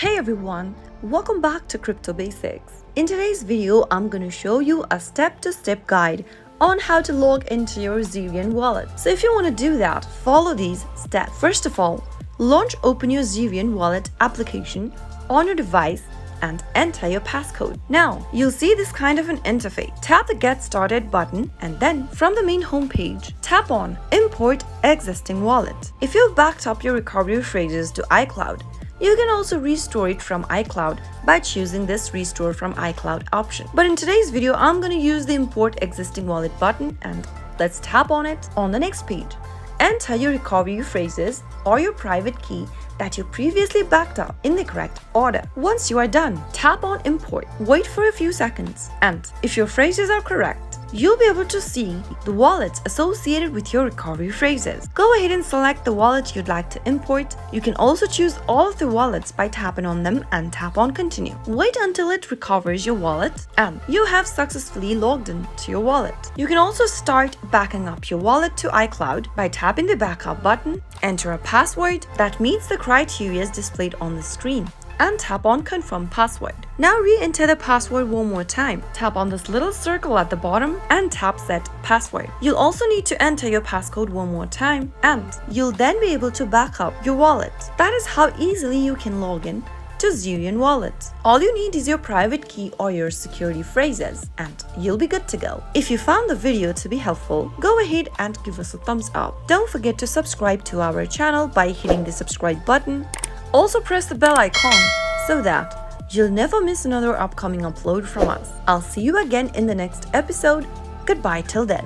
Hey everyone, welcome back to Crypto Basics. In today's video, I'm going to show you a step-to-step guide on how to log into your Zerion wallet. So if you want to do that, follow these steps. First of all, open your Zerion wallet application on your device and enter your passcode. Now, you'll see this kind of an interface. Tap the Get Started button and then from the main homepage, tap on Import Existing Wallet. If you've backed up your recovery phrases to iCloud, you can also restore it from iCloud by choosing this Restore from iCloud option. But in today's video, I'm going to use the Import Existing Wallet button and let's tap on it. On the next page, enter your recovery phrases or your private key that you previously backed up in the correct order. Once you are done, tap on Import. Wait for a few seconds, and if your phrases are correct, you'll be able to see the wallets associated with your recovery phrases. Go ahead and select the wallet you'd like to import. You can also choose all of the wallets by tapping on them and tap on Continue. Wait until it recovers your wallet and you have successfully logged into your wallet. You can also start backing up your wallet to iCloud by tapping the Backup button, enter a password that meets the criteria displayed on the screen, and tap on Confirm Password. Now re-enter the password one more time. Tap on this little circle at the bottom and tap Set Password. You'll also need to enter your passcode one more time and you'll then be able to back up your wallet. That is how easily you can log in to Zerion wallet. All you need is your private key or your security phrases and you'll be good to go. If you found the video to be helpful, go ahead and give us a thumbs up. Don't forget to subscribe to our channel by hitting the subscribe button. Also press the bell icon so that you'll never miss another upcoming upload from us. I'll see you again in the next episode. Goodbye till then.